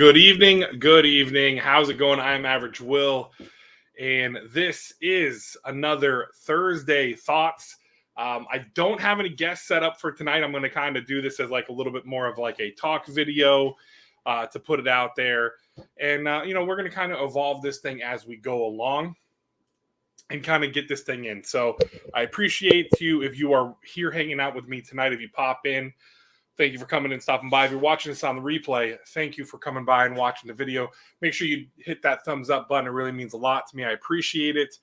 Good evening. Good evening. How's it going? I'm Average Will, and this is another Thursday Thoughts. I don't have any guests set up for tonight. I'm going to kind of do this as like a little bit more of like a talk video to put it out there. And, we're going to kind of evolve this thing as we go along and kind of get this thing in. So I appreciate you if you are here hanging out with me tonight, if you pop in. Thank you for coming and stopping by. If you're watching this on the replay, thank you for coming by and watching the video. Make sure you hit that thumbs up button. It really means a lot to me. I appreciate it.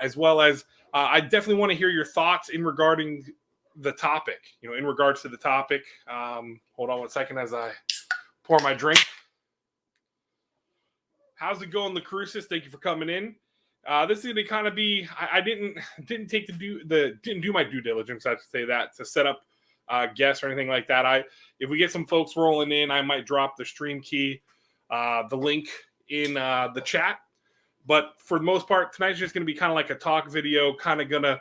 As well as I definitely want to hear your thoughts in regarding the topic. In regards to the topic. Hold on one second as I pour my drink. How's it going, Lucrucis? Thank you for coming in. This is going to kind of be. I didn't do my due diligence. I have to say that to set up guests or anything like that. If we get some folks rolling in, I might drop the stream key, the link in the chat. But for the most part, tonight's just going to be kind of like a talk video, kind of going to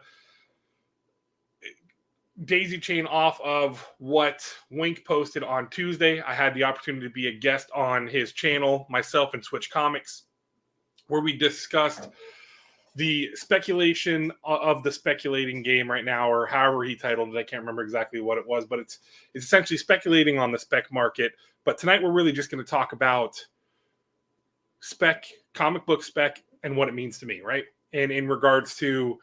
daisy chain off of what Wink posted on Tuesday. I had the opportunity to be a guest on his channel, myself and Switch Comics, where we discussed the speculation of the speculating game right now, or however he titled it. I can't remember exactly what it was, but it's essentially speculating on the spec market. But tonight we're really just going to talk about spec, comic book spec, and what it means to me, right? And in regards to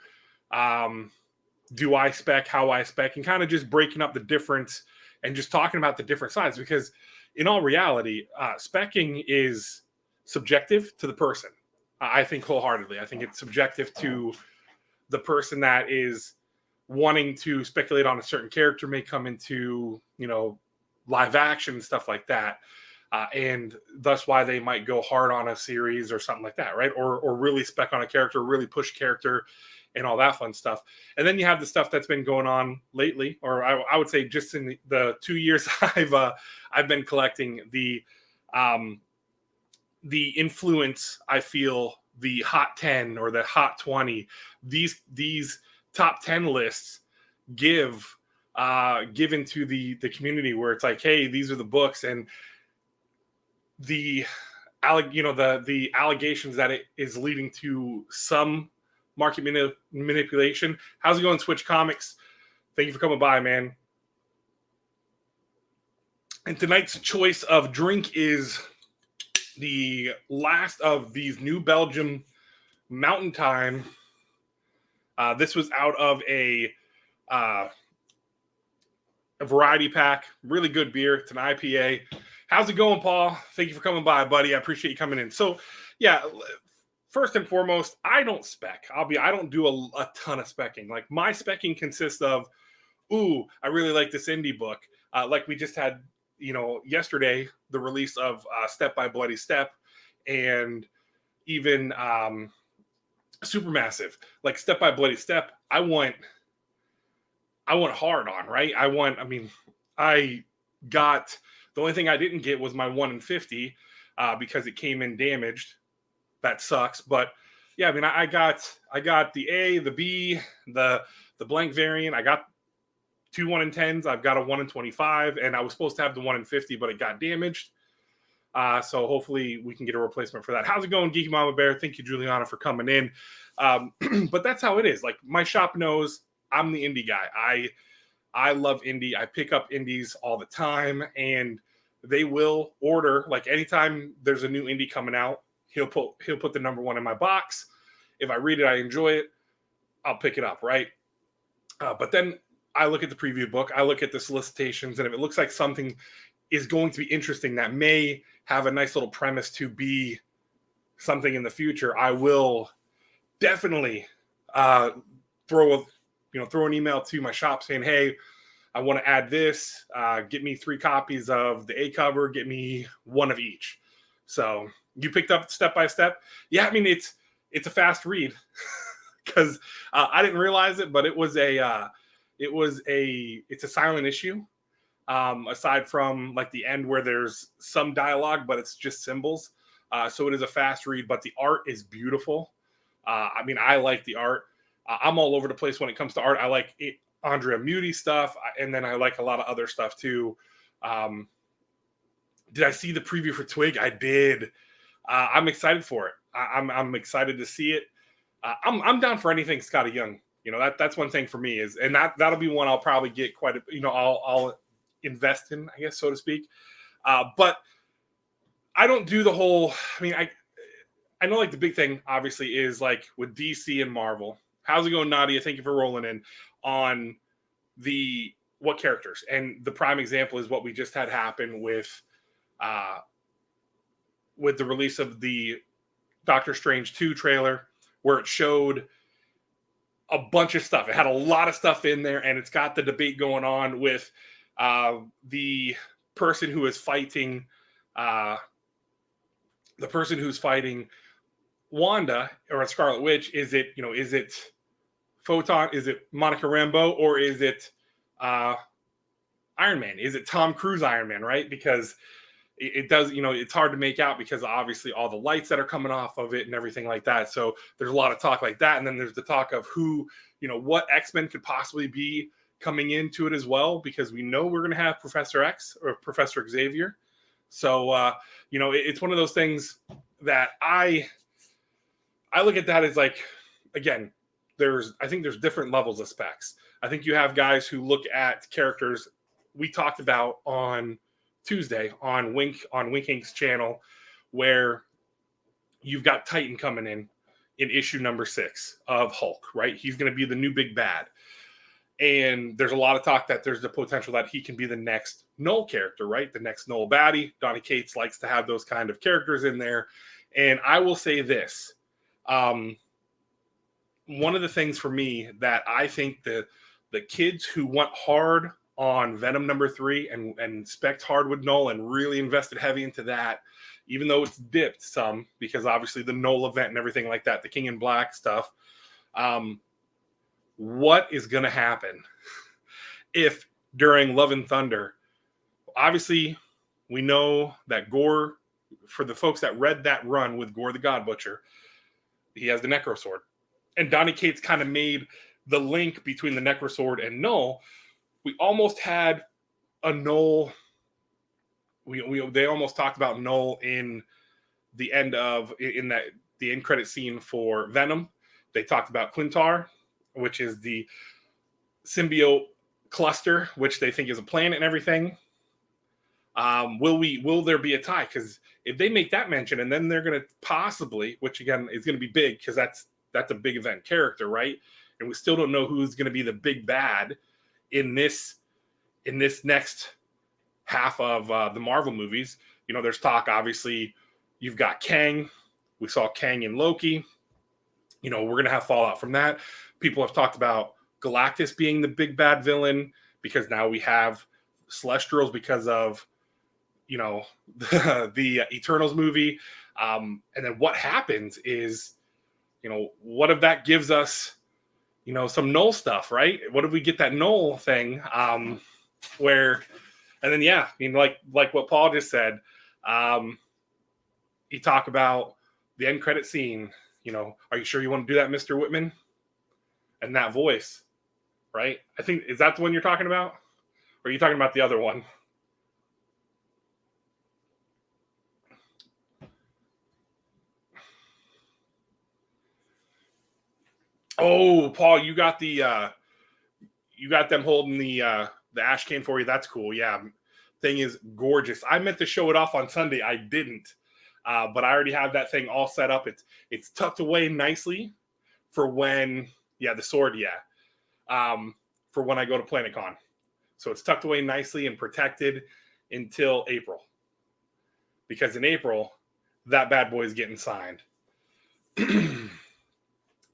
do I spec, how I spec, and kind of just breaking up the difference and just talking about the different sides. Because in all reality, specking is subjective to the person. I think wholeheartedly. I think it's subjective to the person that is wanting to speculate on a certain character, may come into, live action and stuff like that. And thus why they might go hard on a series or something like that, right? Or really spec on a character, really push character and all that fun stuff. And then you have the stuff that's been going on lately, or I would say just in the 2 years I've been collecting the influence, I feel, the hot 10 or the hot 20, these top 10 lists given to the community, where it's like, hey, these are the books, and the allegations that it is leading to some market manipulation. How's it going, Switch Comics? Thank you for coming by, man. And tonight's choice of drink is the last of these New Belgium Mountain Time. This was out of a variety pack. Really good beer. It's an IPA. How's it going, Paul? Thank you for coming by, buddy. I appreciate you coming in. So, yeah, first and foremost, I don't spec. I don't do a ton of specking. Like, my specking consists of, I really like this indie book. Like we just had, yesterday, the release of Step by Bloody Step, and even Supermassive. Like Step by Bloody Step, I want hard on, right? I got, the only thing I didn't get was my 1 in 50 because it came in damaged. That sucks. But yeah, I got the A, the B, the blank variant. I got 2 1 in 10s. I've got a 1 in 25, and I was supposed to have the 1 in 50, but it got damaged. So hopefully we can get a replacement for that. How's it going, Geeky Mama Bear? Thank you, Juliana, for coming in. But that's how it is. Like, my shop knows I'm the indie guy. I love indie. I pick up indies all the time, and they will order. Like, anytime there's a new indie coming out, he'll put the number 1 in my box. If I read it, I enjoy it, I'll pick it up, right? But then I look at the preview book, I look at the solicitations, and if it looks like something is going to be interesting that may have a nice little premise to be something in the future, I will definitely throw an email to my shop saying, hey, I want to add this. Get me 3 copies of the A cover. Get me 1 of each. So you picked up Step by Step. Yeah, it's a fast read because I didn't realize it, but it's a silent issue. Aside from like the end where there's some dialogue, but it's just symbols. So it is a fast read, but the art is beautiful. I like the art. I'm all over the place when it comes to art. I like Andrea Muti stuff, and then I like a lot of other stuff too. Did I see the preview for Twig? I did. I'm excited for it. I'm excited to see it. I'm down for anything Scotty Young. That's one thing for me is, and that'll be one I'll probably get quite a. I'll invest in, I guess, so to speak. But I don't do the whole. I mean, I know like the big thing obviously is like with DC and Marvel. How's it going, Nadia? Thank you for rolling in on what characters. And the prime example is what we just had happen with the release of the Doctor Strange 2 trailer, where it showed a bunch of stuff. It had a lot of stuff in there, and it's got the debate going on with the person who is fighting Wanda or Scarlet Witch. Is it Photon? Is it Monica Rambeau, or is it Iron Man? Is it Tom Cruise Iron Man, right? Because it does, it's hard to make out because obviously all the lights that are coming off of it and everything like that. So there's a lot of talk like that. And then there's the talk of who, what X-Men could possibly be coming into it as well, because we know we're going to have Professor X or Professor Xavier. So, it's one of those things that I look at that as like, again, I think there's different levels of specs. I think you have guys who look at characters we talked about on Tuesday on Wink Ink's channel, where you've got Titan coming in issue number 6 of Hulk, right? He's going to be the new big bad. And there's a lot of talk that there's the potential that he can be the next Null character, right? The next Null baddie. Donny Cates likes to have those kind of characters in there. And I will say this. One of the things for me that I think the kids who went hard on Venom number 3 and spec'd hard with Null and really invested heavy into that, even though it's dipped some because obviously the Null event and everything like that, the King in Black stuff. What is going to happen if during Love and Thunder, obviously we know that Gore, for the folks that read that run with Gore the God Butcher, he has the Necro Sword. And Donny Cates kind of made the link between the Necro Sword and Null. We almost had a Null. They almost talked about Null in the end credit scene for Venom. They talked about Clintar, which is the symbiote cluster, which they think is a planet and everything. Will there be a tie? Because if they make that mention, and then they're going to possibly, which again is going to be big, because that's a big event character, right? And we still don't know who's going to be the big bad in this next half of the Marvel movies. There's talk, obviously, you've got Kang. We saw Kang in Loki. We're going to have fallout from that. People have talked about Galactus being the big bad villain because now we have Celestials because of, the Eternals movie. And then what happens is, what if that gives us, some Null stuff, right? What if we get that Null thing where, and then, yeah, like what Paul just said, you talk about the end credit scene, are you sure you want to do that, Mr. Whitman? And that voice, right? I think, is that the one you're talking about? Or are you talking about the other one? Oh, Paul, you got them holding the ash can for you. That's cool. Yeah. Thing is gorgeous. I meant to show it off on Sunday. I didn't. But I already have that thing all set up. It's tucked away nicely for when, the sword, for when I go to PlanetCon. So it's tucked away nicely and protected until April. Because in April, that bad boy is getting signed.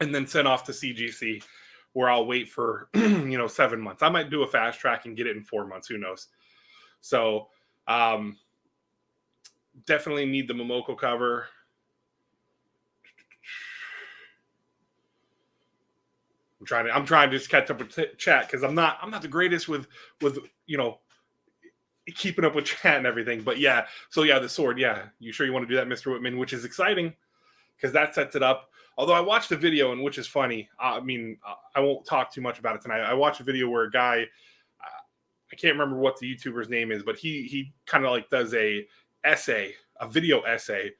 And then sent off to CGC, where I'll wait for, 7 months. I might do a fast track and get it in 4 months. Who knows? So definitely need the Momoko cover. I'm trying to just catch up with chat because I'm not the greatest with keeping up with chat and everything. But yeah, so yeah, the sword. Yeah, you sure you want to do that, Mr. Whitman? Which is exciting because that sets it up. Although I watched a video, and which is funny. I won't talk too much about it tonight. I watched a video where a guy, I can't remember what the YouTuber's name is, but he kind of like does a essay, a video essay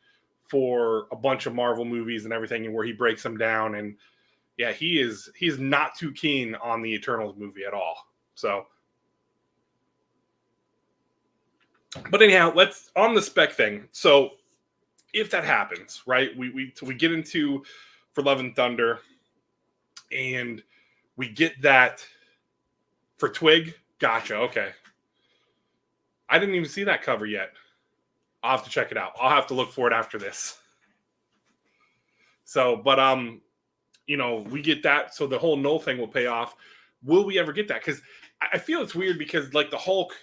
for a bunch of Marvel movies and everything, and where he breaks them down. And yeah, he's not too keen on the Eternals movie at all. So, but anyhow, let's on the Spec thing. So if that happens, right, we get into For Love and Thunder, and we get that for Twig. Gotcha. Okay. I didn't even see that cover yet. I'll have to check it out. I'll have to look for it after this. So, but we get that, so the whole Null thing will pay off. Will we ever get that? Because I feel it's weird, because like the Hulk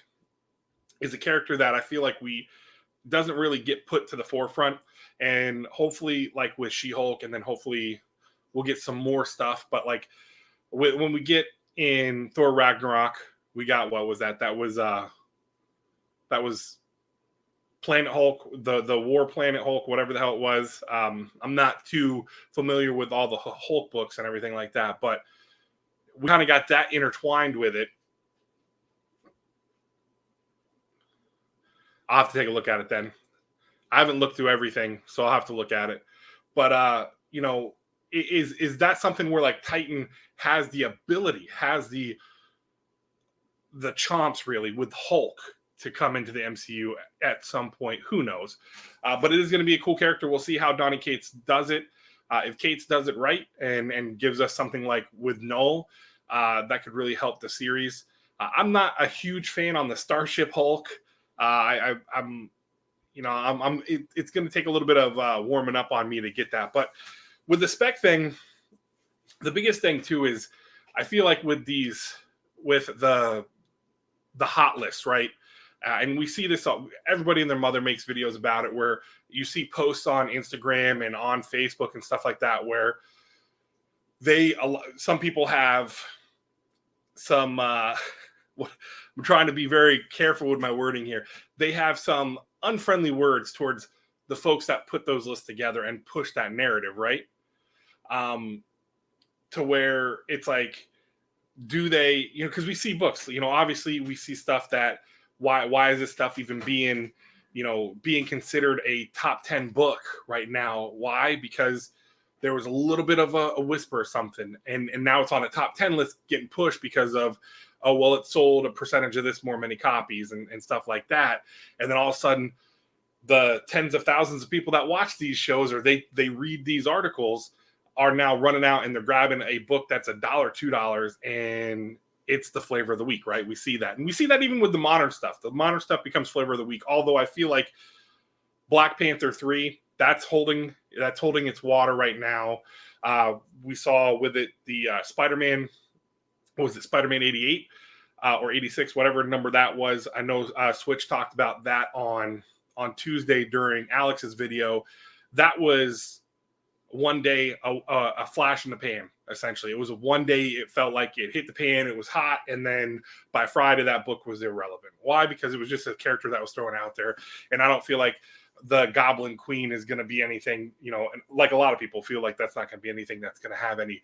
is a character that I feel like we doesn't really get put to the forefront, and hopefully, like with She-Hulk, and then hopefully we'll get some more stuff. But like when we get in Thor Ragnarok, we got, what was that? That was Planet Hulk, the War Planet Hulk, whatever the hell it was. I'm not too familiar with all the Hulk books and everything like that, but we kind of got that intertwined with it. I'll have to take a look at it then. I haven't looked through everything, so I'll have to look at it. But is that something where like Titan has the ability, has the chomps really with Hulk to come into the MCU at some point? Who knows? But it is going to be a cool character. We'll see how Donny Cates does it. If Cates does it right and gives us something like with Null, that could really help the series. I'm not a huge fan on the Starship Hulk. It's going to take a little bit of warming up on me to get that. But with the Spec thing, the biggest thing too is I feel like with the hot list, right? And we see this, everybody and their mother makes videos about it, where you see posts on Instagram and on Facebook and stuff like that, where some people have some, I'm trying to be very careful with my wording here. They have some unfriendly words towards the folks that put those lists together and push that narrative, right? To where it's like, do they, because we see books, obviously we see stuff that, why is this stuff even being considered a top 10 book right now? Why? Because there was a little bit of a whisper or something, and now it's on a top 10 list getting pushed because of, oh, well, it sold a percentage of this more many copies and stuff like that. And then all of a sudden, the tens of thousands of people that watch these shows or they read these articles are now running out and they're grabbing a book that's $1, $2, and it's the flavor of the week, right? We see that. And we see that even with the modern stuff. The modern stuff becomes flavor of the week. Although I feel like Black Panther 3, that's holding its water right now. We saw with it the Spider-Man, what was it, Spider-Man 88 or 86, whatever number that was. I know Switch talked about that on Tuesday during Alex's video. That was one day a flash in the pan, essentially. It was a one day, it felt like it hit the pan, it was hot, and then by Friday that book was irrelevant. Why? Because it was just a character that was thrown out there, and I don't feel like the Goblin Queen is going to be anything, like a lot of people feel like that's not going to be anything that's going to have any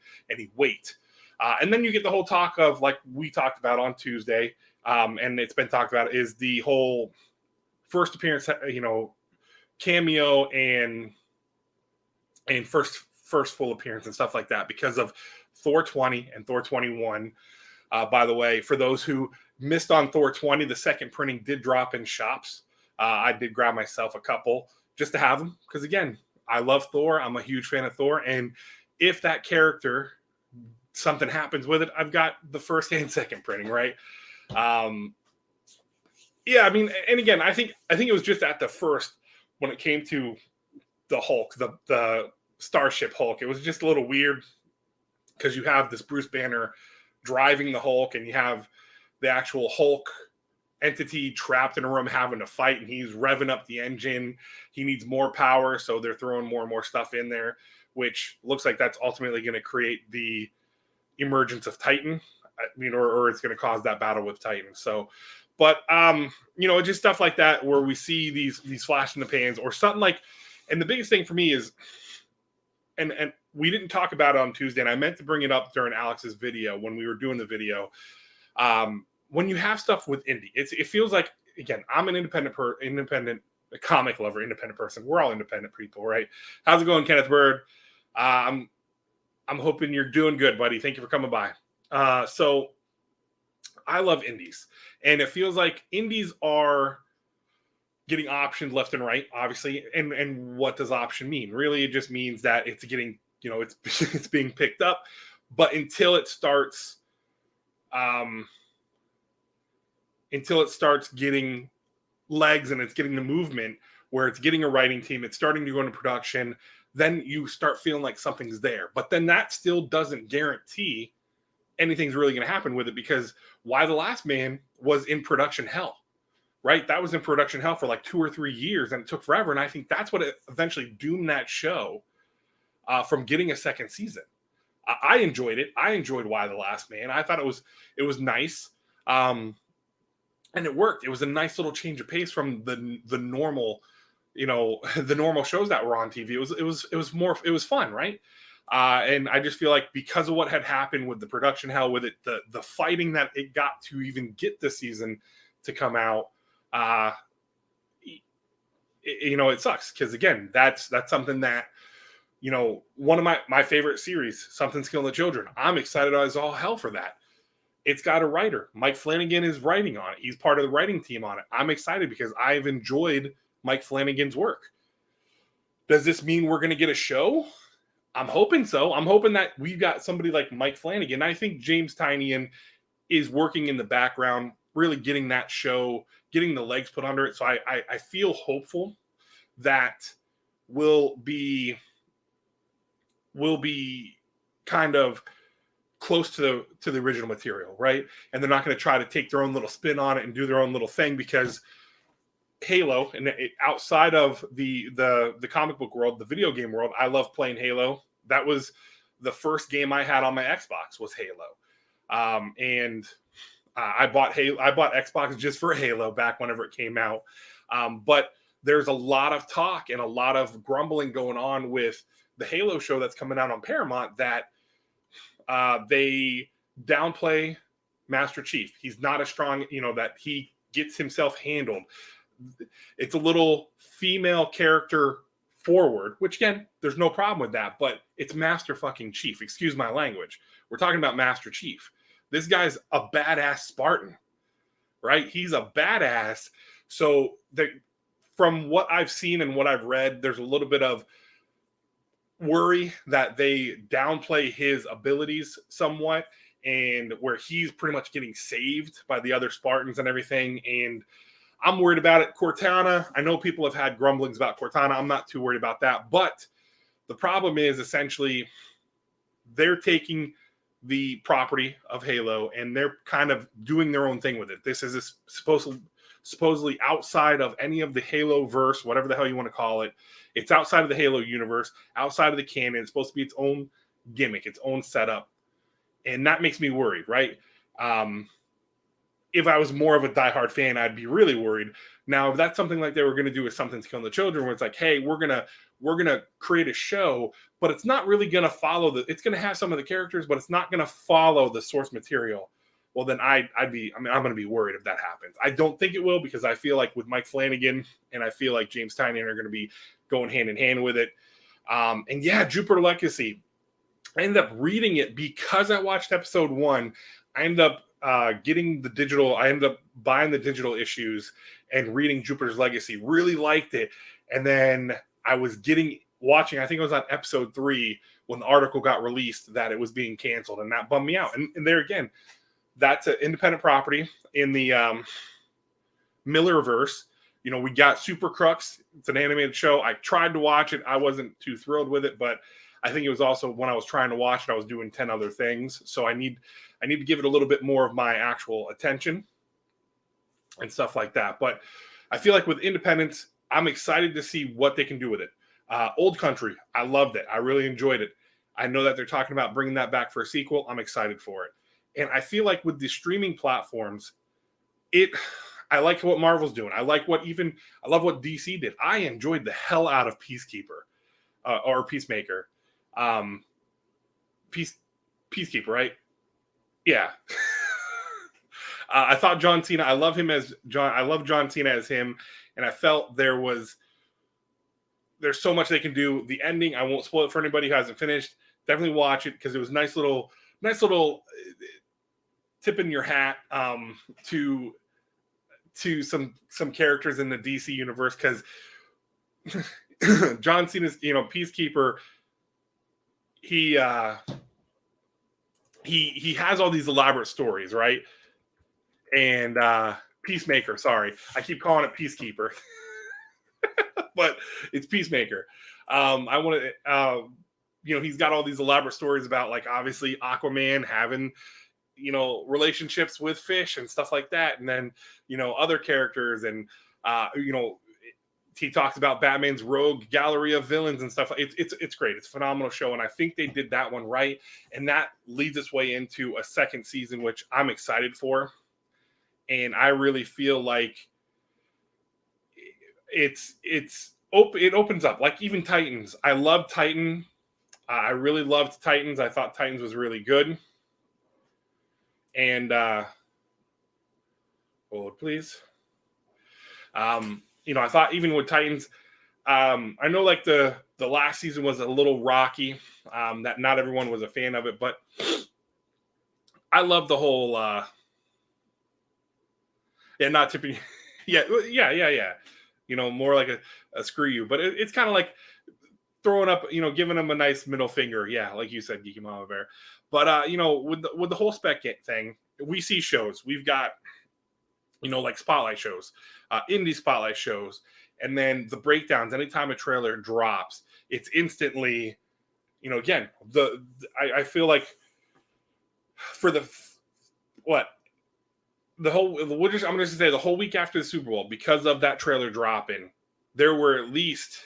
weight. And then you get the whole talk of, like we talked about on Tuesday, and it's been talked about, is the whole first appearance, cameo and first full appearance and stuff like that, because of Thor 20 and Thor 21. By the way, for those who missed on Thor 20, the second printing did drop in shops. I did grab myself a couple just to have them, because again, I love Thor. I'm a huge fan of Thor, and if that character, something happens with it, I've got the first and second printing, right? Yeah, I mean, and again, I think it was just at the first, when it came to the Hulk, the Starship Hulk, it was just a little weird, because you have this Bruce Banner driving the Hulk, and you have the actual Hulk entity trapped in a room having to fight, and he's revving up the engine. He needs more power, so they're throwing more and more stuff in there, which looks like that's ultimately going to create the emergence of Titan. I mean, or it's going to cause that battle with Titan. So, but just stuff like that where we see these flash in the pans or something like. And the biggest thing for me is, and we didn't talk about it on Tuesday, and I meant to bring it up during Alex's video when we were doing the video. When you have stuff with indie, it feels like, again, I'm an independent a comic lover, independent person. We're all independent people, right? How's it going, Kenneth Bird? I'm hoping you're doing good, buddy. Thank you for coming by. So I love indies, and it feels like indies are getting optioned left and right, obviously. And what does option mean? Really, it just means that it's getting, it's it's being picked up. But until it starts getting legs and it's getting the movement where it's getting a writing team, it's starting to go into production, then you start feeling like something's there. But then that still doesn't guarantee anything's really going to happen with it, because Why the Last Man was in production hell, right? That was in production hell for like 2 or 3 years, and it took forever. And I think that's what eventually doomed that show from getting a second season. I enjoyed it. I enjoyed Why the Last Man. I thought it was nice. And it worked. It was a nice little change of pace from the normal, the normal shows that were on TV. It was fun, right? And I just feel like because of what had happened with the production hell with it, the fighting that it got to even get this season to come out, it sucks, because again, that's something that, one of my favorite series, Something's Killing the Children. I'm excited as all hell for that. It's got a writer. Mike Flanagan is writing on it. He's part of the writing team on it. I'm excited because I've enjoyed Mike Flanagan's work. Does this mean we're going to get a show? I'm hoping so. I'm hoping that we've got somebody like Mike Flanagan. I think James Tynion is working in the background, really getting that show, getting the legs put under it. So I feel hopeful that we'll be kind of close to the original material, right? And they're not going to try to take their own little spin on it and do their own little thing, because Halo, and outside of the comic book world, the video game world, I love playing Halo. That was the first game I had on my Xbox, was Halo. And I bought Xbox just for Halo back whenever it came out. But there's a lot of talk and a lot of grumbling going on with the Halo show that's coming out on Paramount, that they downplay Master Chief. He's not as strong, that he gets himself handled. It's a little female character forward, which again, there's no problem with that, but it's Master fucking Chief. Excuse my language. We're talking about Master Chief. This guy's a badass Spartan, right? He's a badass. So from what I've seen and what I've read, there's a little bit of worry that they downplay his abilities somewhat, and where he's pretty much getting saved by the other Spartans and everything. And I'm worried about it. Cortana, I know people have had grumblings about Cortana. I'm not too worried about that. But the problem is essentially they're taking the property of Halo and they're kind of doing their own thing with it. This is supposedly outside of any of the Halo verse, whatever the hell you want to call it. It's outside of the Halo universe, outside of the canon. It's supposed to be its own gimmick, its own setup. And that makes me worried, right? If I was more of a diehard fan, I'd be really worried. Now, if that's something like they were going to do with Something's Killing the Children, where it's like, hey, we're gonna create a show, but it's not really going to follow it's going to have some of the characters, but it's not going to follow the source material. Well, then I'm going to be worried if that happens. I don't think it will, because I feel like with Mike Flanagan and I feel like James Tynion are going to be going hand in hand with it. And yeah, Jupiter Legacy. I ended up reading it because I watched episode 1. I ended up getting the digital. I ended up buying the digital issues and reading Jupiter's Legacy. Really liked it. And then I was watching, I think it was on episode 3 when the article got released that it was being canceled, and that bummed me out. And there again, that's an independent property in the Millerverse. We got Super Crux. It's an animated show. I tried to watch it. I wasn't too thrilled with it, but I think it was also when I was trying to watch it, I was doing 10 other things. So I need to give it a little bit more of my actual attention and stuff like that. But I feel like with independence, I'm excited to see what they can do with it. Old Country, I loved it. I really enjoyed it. I know that they're talking about bringing that back for a sequel. I'm excited for it. And I feel like with the streaming platforms, I like what Marvel's doing. I love what DC did. I enjoyed the hell out of Peacekeeper or Peacemaker. Peacekeeper, right? Yeah. I thought John Cena, I love John Cena as him. and I felt there's so much they can do. The ending, I won't spoil it for anybody who hasn't finished. Definitely watch it because it was nice little tip in your hat to some characters in the DC universe, because John Cena's, Peacekeeper, he has all these elaborate stories, right? And Peacemaker, sorry, I keep calling it Peacekeeper, but it's Peacemaker. I want to, he's got all these elaborate stories about, like, obviously Aquaman having, relationships with fish and stuff like that, and then other characters, and he talks about Batman's rogue gallery of villains and stuff. It's great. It's a phenomenal show, and I think they did that one right, and that leads its way into a second season, which I'm excited for. And I really feel like it opens up, like even Titans. I love Titan. I really loved Titans. I thought Titans was really good. And hold please. I thought even with Titans, I know like the last season was a little rocky, that not everyone was a fan of it, but I love the whole not tipping. yeah. More like a screw you, but it's kind of like throwing up, giving them a nice middle finger. Yeah, like you said, Geeky Mama Bear. But with the whole Spec thing, we see shows. We've got like spotlight shows, indie spotlight shows, and then the breakdowns. Anytime a trailer drops, it's instantly, again, I feel like for the whole, I'm going to say the whole week after the Super Bowl, because of that trailer dropping, there were at least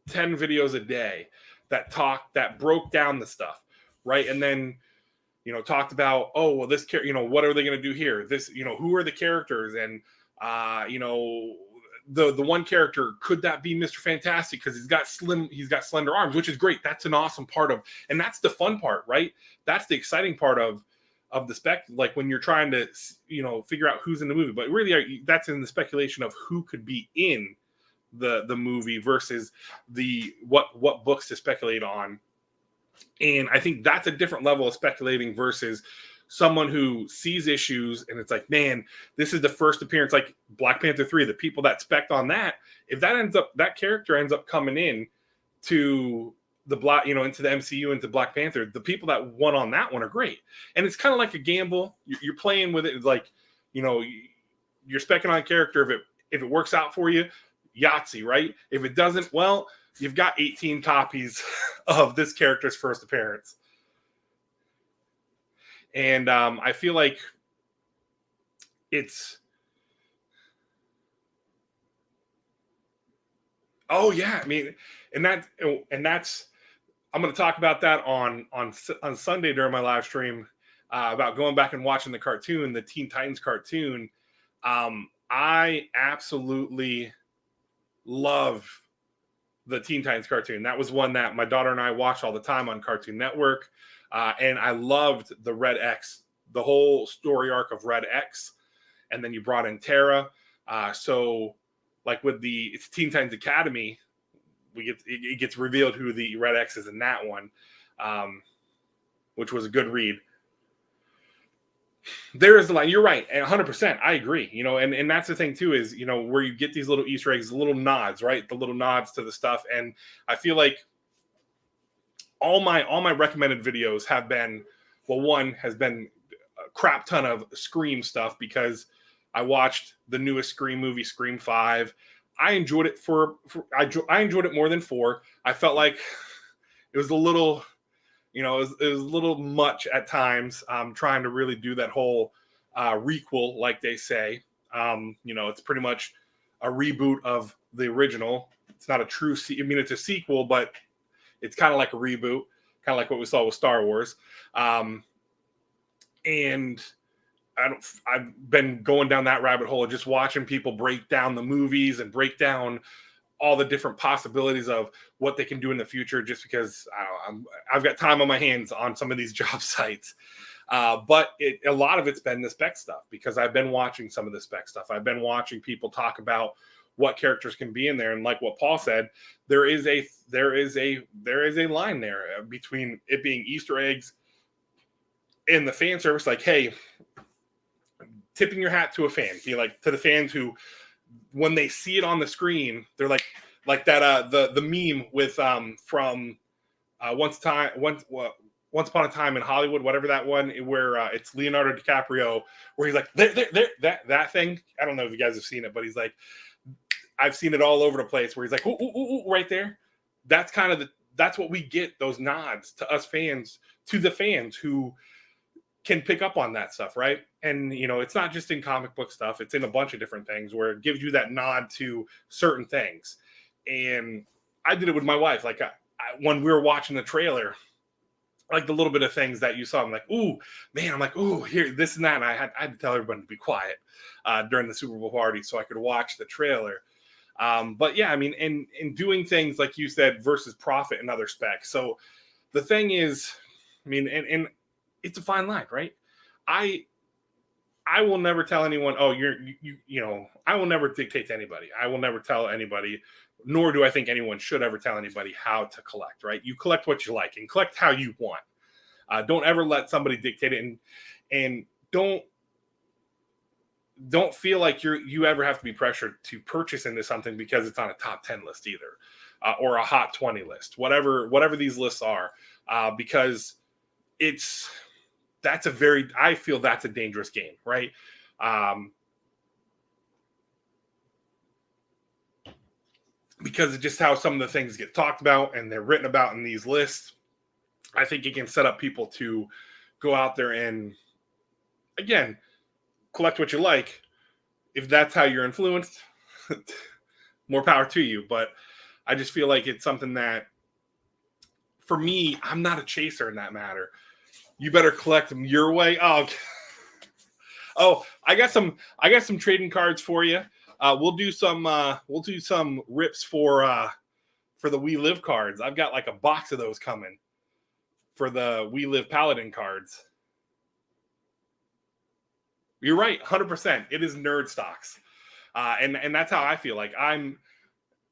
10 videos a day that broke down the stuff, right? And then, talked about, oh, well, this what are they going to do here? This, who are the characters? And, the one character, could that be Mr. Fantastic? Because he's got slender arms, which is great. That's an awesome part of, and that's the fun part, right? That's the exciting part of the spec, like when you're trying to, figure out who's in the movie. But really, that's in the speculation of who could be in the movie versus the what books to speculate on. And I think that's a different level of speculating versus someone who sees issues and it's like, man, this is the first appearance, like Black Panther 3, the people that spec on that, if that character ends up coming in to the black, into the MCU, into Black Panther, the people that won on that one are great. And it's kind of like a gamble. You're playing with it. It's like, you're specking on a character. If it works out for you, Yahtzee, right? If it doesn't, well, you've got 18 copies of this character's first appearance. And I feel like it's, oh yeah, I mean, and that's, I'm going to talk about that on Sunday during my live stream, about going back and watching the cartoon, the Teen Titans cartoon. I absolutely love the Teen Titans cartoon. That was one that my daughter and I watched all the time on Cartoon Network. And I loved the Red X, the whole story arc of Red X. And then you brought in Terra. So like with the Teen Titans Academy, it gets revealed who the Red X is in that one, which was a good read. There is the line. You're right. And 100%. I agree. And that's the thing too, is, where you get these little Easter eggs, the little nods, right? The little nods to the stuff. And I feel like all my recommended videos have been, well, one has been a crap ton of Scream stuff, because I watched the newest Scream movie, Scream 5. I enjoyed it I enjoyed it more than 4. I felt like it was a little, it was a little much at times, trying to really do that whole requel, like they say. It's pretty much a reboot of the original. It's not a true, it's a sequel, but it's kind of like a reboot, kind of like what we saw with Star Wars. And I've been going down that rabbit hole of just watching people break down the movies and break down all the different possibilities of what they can do in the future, just because I've got time on my hands on some of these job sites. But a lot of it's been the spec stuff, because I've been watching some of the spec stuff. I've been watching people talk about what characters can be in there. And like what Paul said, there is a line there between it being Easter eggs and the fan service. Like, hey, tipping your hat to a fan, to the fans who, when they see it on the screen, they're like that the meme with from Once Upon a Time in Hollywood, whatever that one, where it's Leonardo DiCaprio, where he's like, that thing. I don't know if you guys have seen it, but he's like, I've seen it all over the place, where he's like, ooh, right there. That's kind of that's what we get, those nods to us fans, to the fans who can pick up on that stuff, right? And, it's not just in comic book stuff. It's in a bunch of different things where it gives you that nod to certain things. And I did it with my wife. Like, when we were watching the trailer, like the little bit of things that you saw, I'm like, ooh, man, I'm like, ooh, here, this and that. And I had to tell everybody to be quiet during the Super Bowl party so I could watch the trailer. But yeah, I mean, in doing things like you said versus profit and other specs. So the thing is, I mean, and it's a fine line, right? I will never tell anyone, oh, I will never dictate to anybody. I will never tell anybody, nor do I think anyone should ever tell anybody how to collect, right? You collect what you like and collect how you want. Don't ever let somebody dictate it, and don't feel like you ever have to be pressured to purchase into something because it's on a top 10 list either, or a hot 20 list, whatever these lists are, because I feel that's a dangerous game, right? Because of just how some of the things get talked about and they're written about in these lists, I think it can set up people to go out there and, again, collect what you like. If that's how you're influenced, more power to you. But I just feel like it's something that, for me, I'm not a chaser in that matter. You better collect them your way. Oh, I got some trading cards for you. We'll do some rips for the We Live cards. I've got like a box of those coming for the We Live Paladin cards. You're right, 100%. It is nerd stocks, and that's how I feel. Like and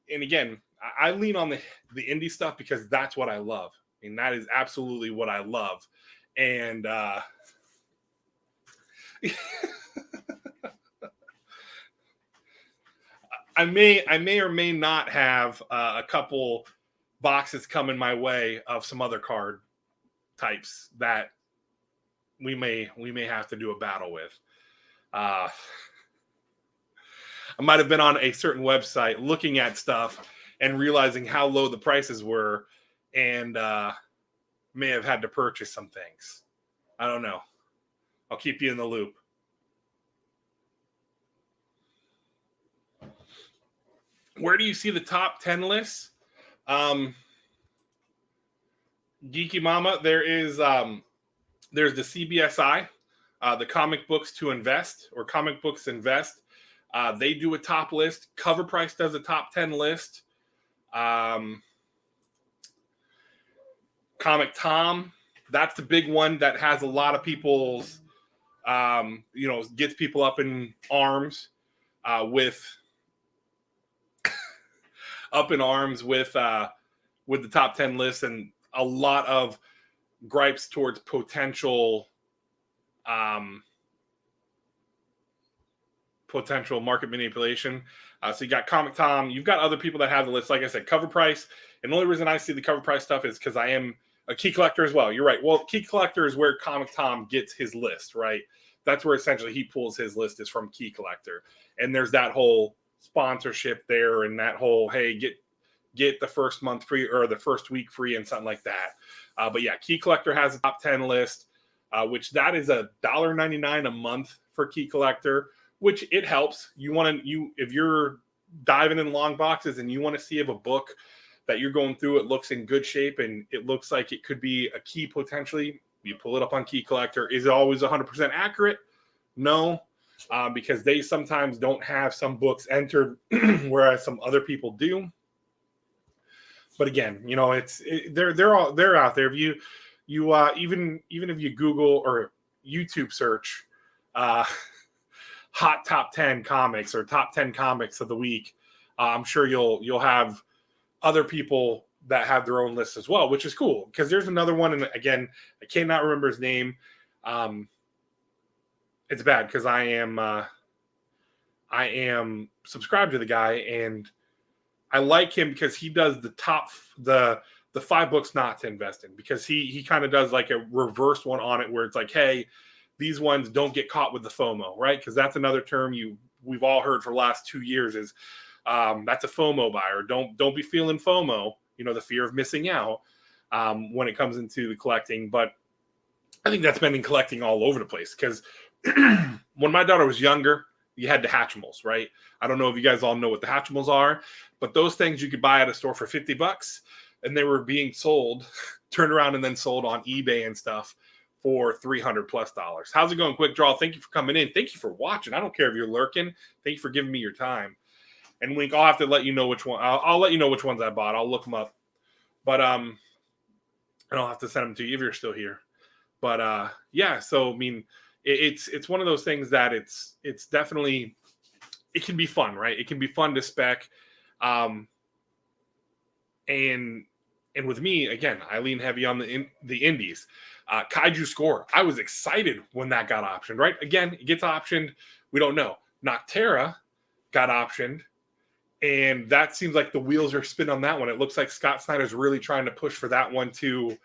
again, I lean on the indie stuff because that's what I love. I mean, that is absolutely what I love, and I may or may not have a couple boxes coming my way of some other card types that we may have to do a battle with. I might have been on a certain website looking at stuff and realizing how low the prices were, and may have had to purchase some things. I don't know. I'll keep you in the loop. Where do you see the top 10 lists? Geeky Mama, there's the CBSI, the Comic Books to Invest, or Comic Books Invest. They do a top list. Cover Price does a top 10 list. Comic Tom, that's the big one that has a lot of people's, gets people up in arms with the top 10 list, and a lot of gripes towards potential market manipulation. So you got Comic Tom, you've got other people that have the list. Like I said, Cover Price. And the only reason I see the Cover Price stuff is because I am a key collector as well. You're right. Well, key collector is where Comic Tom gets his list, right? That's where essentially he pulls his list, is from Key Collector. And there's that whole sponsorship there, and that whole, hey, get the first month free or the first week free and something like that. But yeah, Key Collector has a top 10 list, which that is $1.99 a month for Key Collector, which it helps. If you're diving in long boxes and you want to see if a book that you're going through, it looks in good shape and it looks like it could be a key potentially, you pull it up on Key Collector. Is it always 100% accurate? No, because they sometimes don't have some books entered, whereas some other people do. But again, they're out there. If you even if you Google or YouTube search hot top 10 comics or top 10 comics of the week, I'm sure you'll have other people that have their own lists as well, which is cool because there's another one, and again, I cannot remember his name. It's bad because I am subscribed to the guy, and I like him because he does the 5 books not to invest in, because he kind of does like a reverse one on it where it's like, hey, these ones don't get caught with the FOMO, right? Because that's another term we've all heard for the last 2 years is that's a FOMO buyer. Don't be feeling FOMO, the fear of missing out when it comes into the collecting. But I think that's been in collecting all over the place because when my daughter was younger, you had the Hatchimals, right? I don't know if you guys all know what the Hatchimals are, but those things you could buy at a store for $50, and they were being sold, turned around and then sold on eBay and stuff for $300+. How's it going, Quick Draw? Thank you for coming in. Thank you for watching. I don't care if you're lurking. Thank you for giving me your time. And Wink, I'll have to let you know which one. I'll let you know which ones I bought. I'll look them up. But and I'll have to send them to you if you're still here. But yeah, so I mean, it's one of those things that it's definitely, it can be fun, right? It can be fun to spec. And with me, again, I lean heavy on the indies. Kaiju Score, I was excited when that got optioned, right? Again, it gets optioned. We don't know. Noctera got optioned, and that seems like the wheels are spinning on that one. It looks like Scott Snyder's really trying to push for that one to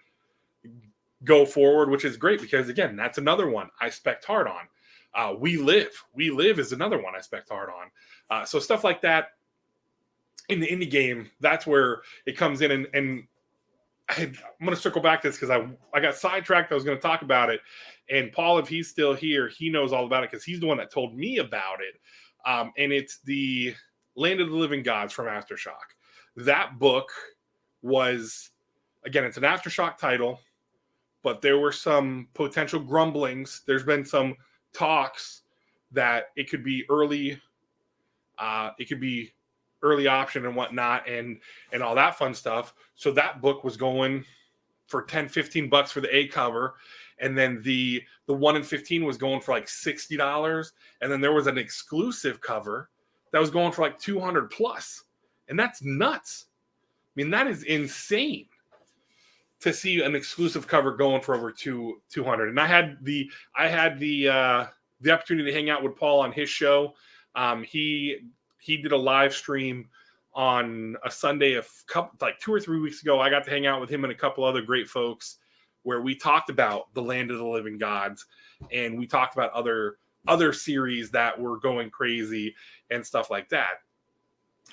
go forward, which is great because, again, that's another one I spec'd hard on. We Live is another one I spec'd hard on. So stuff like that in the indie game, that's where it comes in. And I'm going to circle back to this because I got sidetracked. I was going to talk about it. And Paul, if he's still here, he knows all about it because he's the one that told me about it. And it's the Land of the Living Gods from Aftershock. That book was, again, it's an Aftershock title, but there were some potential grumblings. There's been some talks that it could be early. It could be early option and whatnot, and all that fun stuff. So that book was going for $10-15 for the A cover, and then the 1 in 15 was going for like $60, and then there was an exclusive cover that was going for like $200+, and that's nuts. I mean, that is insane to see an exclusive cover going for over $200. And I had the opportunity to hang out with Paul on his show. He did a live stream on a Sunday like 2 or 3 weeks ago. I got to hang out with him and a couple other great folks where we talked about the Land of the Living Gods, and we talked about other series that were going crazy and stuff like that.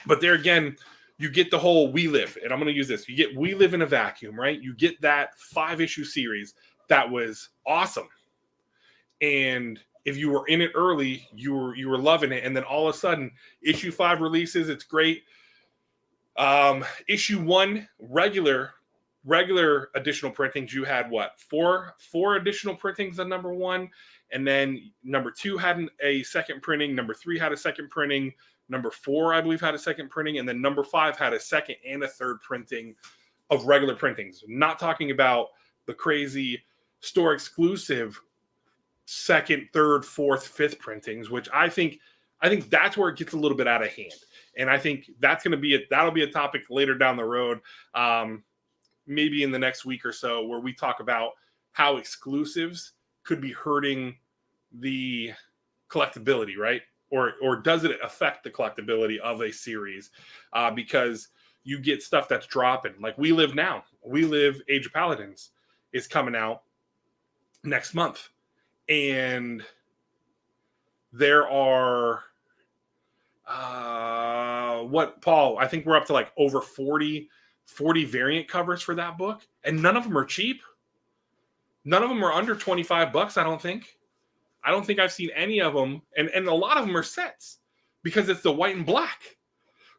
But there again, you get the whole We Live, and I'm going to use this. You get We Live in a Vacuum, right? You get that 5-issue series that was awesome. And if you were in it early, you were loving it. And then all of a sudden, issue 5 releases. It's great. Issue 1, regular additional printings. You had what? Four additional printings on number 1. And then number 2 had a second printing. Number 3 had a second printing. Number 4, I believe, had a second printing. And then number 5 had a second and a third printing of regular printings. Not talking about the crazy store exclusive second, third, fourth, fifth printings, which I think that's where it gets a little bit out of hand. And I think that'll be a topic later down the road, maybe in the next week or so, where we talk about how exclusives could be hurting the collectability, right? Or does it affect the collectability of a series? Because you get stuff that's dropping. Like We Live now. We Live Age of Paladins is coming out next month. And there are, Paul? I think we're up to like over 40 variant covers for that book. And none of them are cheap. None of them are under $25, I don't think. I don't think I've seen any of them. And a lot of them are sets because it's the white and black.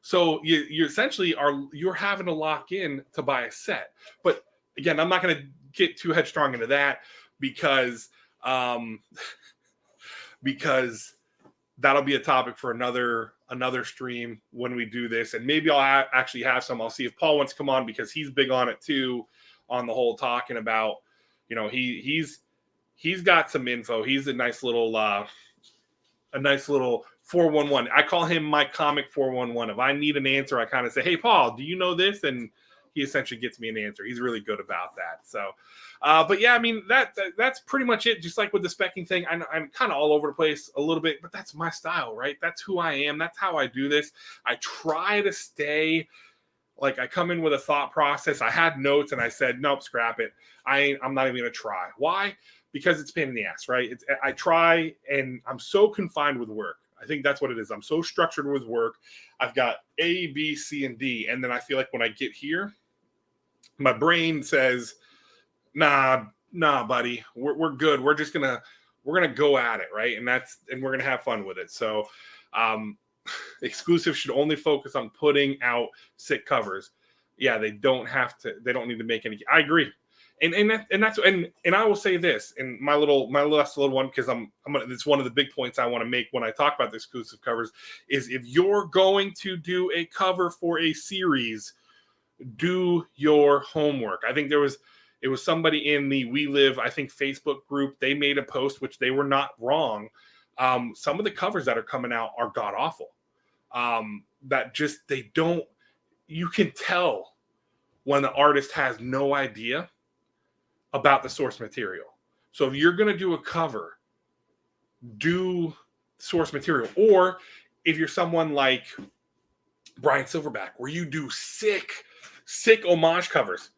So you essentially you're having to lock in to buy a set. But again, I'm not going to get too headstrong into that because that'll be a topic for another stream when we do this. And maybe I'll actually have some. I'll see if Paul wants to come on because he's big on it too, on the whole talking about, he's got some info. He's a nice little 411. I call him my comic 411. If I need an answer, I kind of say, hey, Paul, do you know this? And he essentially gets me an answer. He's really good about that. So, but yeah, I mean, that's pretty much it. Just like with the specking thing, I'm kind of all over the place a little bit, but that's my style, right? That's who I am. That's how I do this. I try to stay, like, I come in with a thought process. I had notes and I said, nope, scrap it. I'm not even going to try. Why? Because it's a pain in the ass, right? I try, and I'm so confined with work. I think that's what it is. I'm so structured with work. I've got A, B, C, and D. And then I feel like when I get here, my brain says, nah, buddy, we're good. We're gonna go at it, right? And we're gonna have fun with it. So exclusive should only focus on putting out sick covers. Yeah, they don't need to make any. I agree. And I will say this, and my last little one, because it's one of the big points I want to make when I talk about the exclusive covers, is if you're going to do a cover for a series, do your homework. I think it was somebody in the We Live, I think, Facebook group. They made a post, which they were not wrong. Some of the covers that are coming out are god awful. You can tell when the artist has no idea about the source material. So if you're going to do a cover, do source material. Or if you're someone like Brian Silverback, where you do sick homage covers.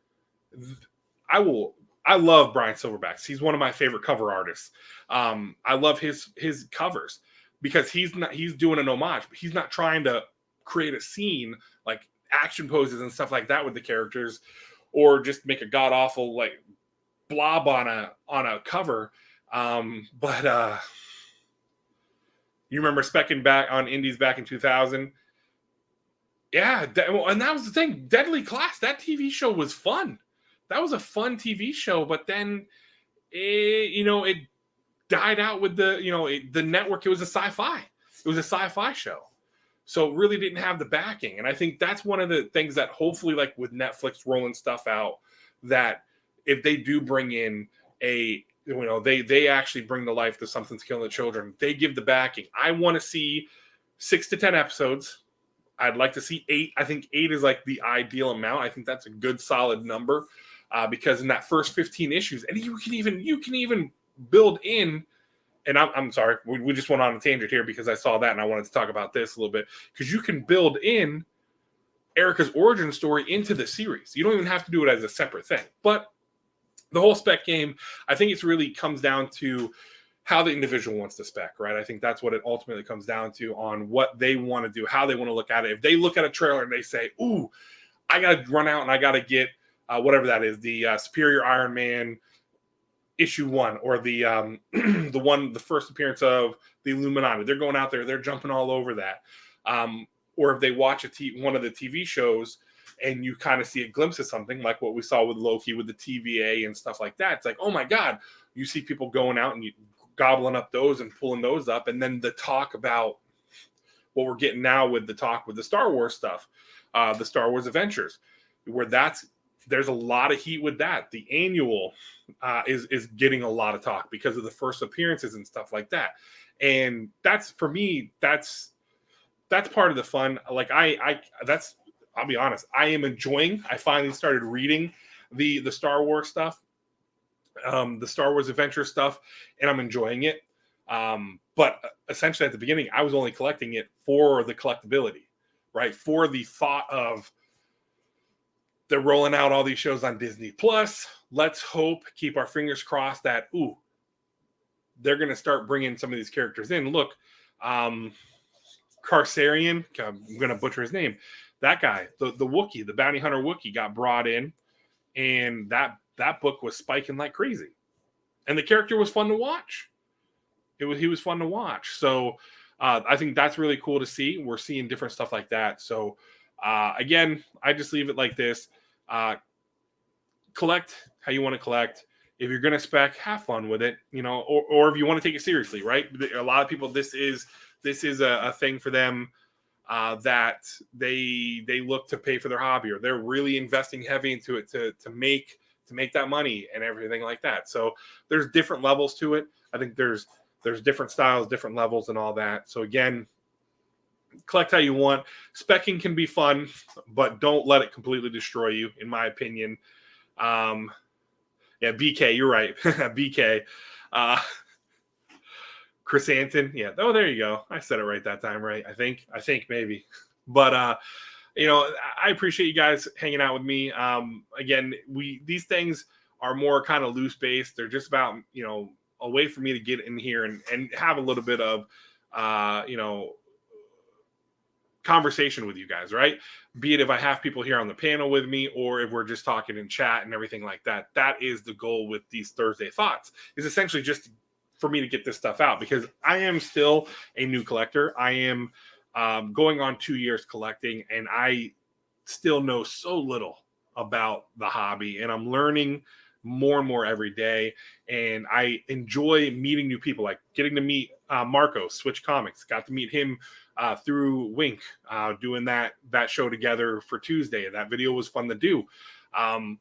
I love Brian Silverback. He's one of my favorite cover artists. I love his covers because he's doing an homage, but he's not trying to create a scene like action poses and stuff like that with the characters, or just make a god awful like blob on a cover. But you remember Specking back on Indies back in 2000? Yeah, and that was the thing. Deadly Class, that TV show was fun. That was a fun TV show, but then it died out with the network. It was a sci-fi. It was a sci-fi show. So it really didn't have the backing. And I think that's one of the things that hopefully, like with Netflix rolling stuff out, that if they do bring in they actually bring to life the Something's Killing the Children, they give the backing. I want to see 6 to 10 episodes. I'd like to see 8. I think 8 is like the ideal amount. I think that's a good solid number because in that first 15 issues, and you can even build in. And I'm sorry, we just went on a tangent here because I saw that and I wanted to talk about this a little bit, because you can build in Erica's origin story into the series. You don't even have to do it as a separate thing. But the whole spec game, I think it really comes down to how the individual wants to spec, right? I think that's what it ultimately comes down to, on what they want to do, how they want to look at it. If they look at a trailer and they say, ooh, I got to run out and I got to get whatever that is, the Superior Iron Man issue 1, or the the first appearance of the Illuminati. They're going out there, they're jumping all over that. Or if they watch one of the TV shows and you kind of see a glimpse of something like what we saw with Loki with the TVA and stuff like that. It's like, oh my God, you see people going out and gobbling up those and pulling those up. And then the talk about what we're getting now with the talk with the Star Wars stuff, the Star Wars Adventures, where there's a lot of heat with that. The annual is getting a lot of talk because of the first appearances and stuff like that. And that's, for me, that's part of the fun. Like I'll be honest, I am enjoying. I finally started reading the Star Wars stuff, the Star Wars Adventure stuff, and I'm enjoying it. But essentially at the beginning, I was only collecting it for the collectability, right? For the thought of they're rolling out all these shows on Disney Plus. Let's hope, keep our fingers crossed that, they're going to start bringing some of these characters in. Look, Karsarian, I'm going to butcher his name. That guy, the Wookiee, the bounty hunter Wookiee, got brought in, and that book was spiking like crazy. And the character was fun to watch. He was fun to watch. So I think that's really cool to see. We're seeing different stuff like that. So again, I just leave it like this. Collect how you want to collect. If you're going to spec, have fun with it, or if you want to take it seriously, right? A lot of people, this is a thing for them that they look to pay for their hobby, or they're really investing heavy into it to make that money and everything like that. So there's different levels to it. I think there's different styles, different levels, and all that. So again, collect how you want. Specking can be fun, but don't let it completely destroy you, in my opinion. Yeah, BK, you're right. BK. Chrysanthemum. Yeah. Oh, there you go. I said it right that time, right? I think maybe. But I appreciate you guys hanging out with me. Again, these things are more kind of loose based. They're just about, a way for me to get in here and have a little bit of conversation with you guys, right? Be it if I have people here on the panel with me or if we're just talking in chat and everything like that. That is the goal with these Thursday Thoughts, is essentially just for me to get this stuff out, because I am still a new collector. I am going on 2 years collecting, and I still know so little about the hobby, and I'm learning more and more every day. And I enjoy meeting new people, like getting to meet Marco, Switch Comics. Got to meet him through Wink, doing that show together for Tuesday. That video was fun to do. And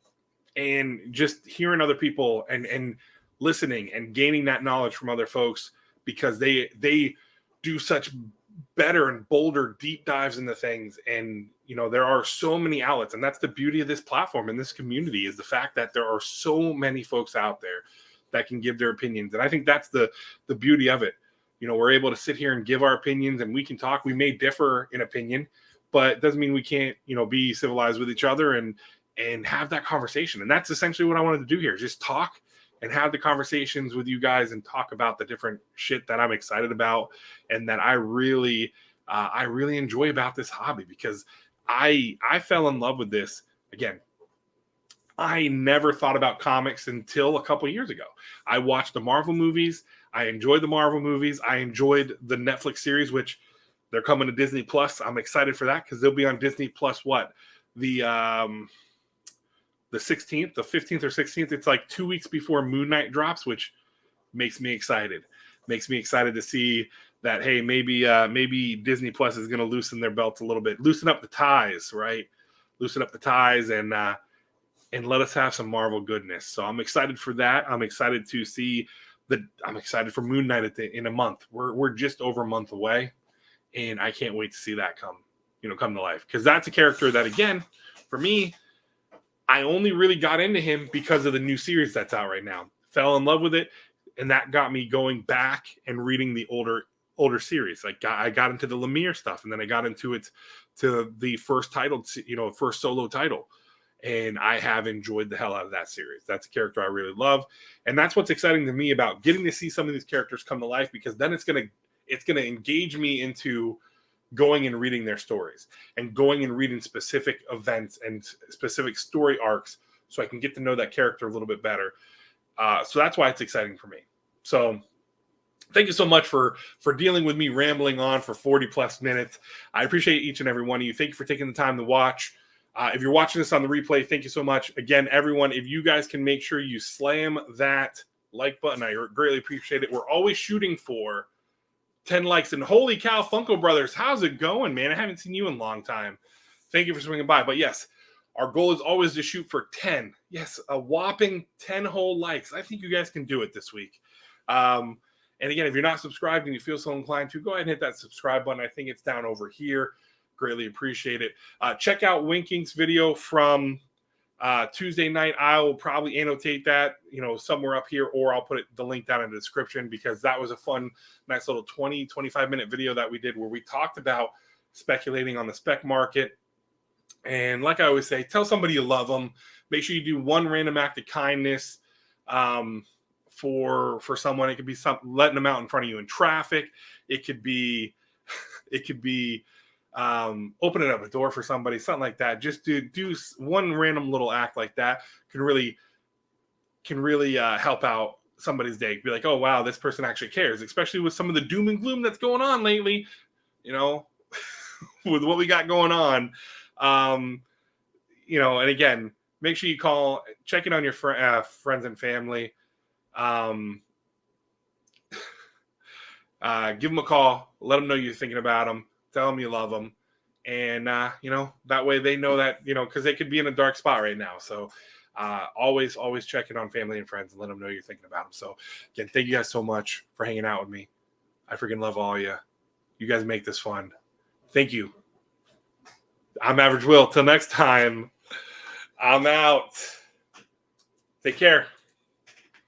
just hearing other people and listening and gaining that knowledge from other folks, because they do such better and bolder deep dives into things. And there are so many outlets, and that's the beauty of this platform and this community, is the fact that there are so many folks out there that can give their opinions. And I think that's the beauty of it. We're able to sit here and give our opinions, and we can talk. We may differ in opinion, but it doesn't mean we can't be civilized with each other and have that conversation. And that's essentially what I wanted to do here, just talk and have the conversations with you guys and talk about the different shit that I'm excited about and that I really enjoy about this hobby, because I fell in love with this. Again, I never thought about comics until a couple years ago. I watched the Marvel movies. I enjoyed the Marvel movies. I enjoyed the Netflix series, which they're coming to Disney Plus. I'm excited for that because they'll be on Disney Plus. The 16th, the 15th or 16th. It's like 2 weeks before Moon Knight drops, which makes me excited. Makes me excited to see that, hey, maybe Disney Plus is going to loosen their belts a little bit, loosen up the ties, right? Loosen up the ties and let us have some Marvel goodness. So I'm excited for that. I'm excited to see I'm excited for Moon Knight in a month. We're just over a month away, and I can't wait to see that come to life, because that's a character that, again, for me, I only really got into him because of the new series that's out right now. Fell in love with it, and that got me going back and reading the older series. I got into the Lemire stuff, and then I got into the first titled, first solo title. And I have enjoyed the hell out of that series. That's a character I really love. And that's what's exciting to me about getting to see some of these characters come to life, because then it's gonna engage me into going and reading their stories and going and reading specific events and specific story arcs, so I can get to know that character a little bit better. So that's why it's exciting for me. So thank you so much for dealing with me rambling on for 40 plus minutes. I appreciate each and every one of you. Thank you for taking the time to watch. If you're watching this on the replay, thank you so much. Again, everyone, if you guys can make sure you slam that like button, I greatly appreciate it. We're always shooting for 10 likes. And holy cow, Funko Brothers, how's it going, man? I haven't seen you in a long time. Thank you for swinging by. But yes, our goal is always to shoot for 10. Yes, a whopping 10 whole likes. I think you guys can do it this week. And again, if you're not subscribed and you feel so inclined to, go ahead and hit that subscribe button. I think it's down over here. Greatly appreciate it. Check out Winking's video from Tuesday night. I will probably annotate that, somewhere up here, or I'll put the link down in the description, because that was a fun, nice little 25 minute video that we did where we talked about speculating on the spec market. And like I always say, tell somebody you love them. Make sure you do one random act of kindness for someone. It could be letting them out in front of you in traffic. It could be opening up a door for somebody, something like that. Just do one random little act like that can really help out somebody's day. Be like, oh wow, this person actually cares, especially with some of the doom and gloom that's going on lately, with what we got going on. And again, make sure you check in on your friends and family. Give them a call, let them know you're thinking about them. Tell them you love them. And, that way they know that, because they could be in a dark spot right now. So always check in on family and friends and let them know you're thinking about them. So, again, thank you guys so much for hanging out with me. I freaking love all of you. You guys make this fun. Thank you. I'm Average Will. Till next time, I'm out. Take care.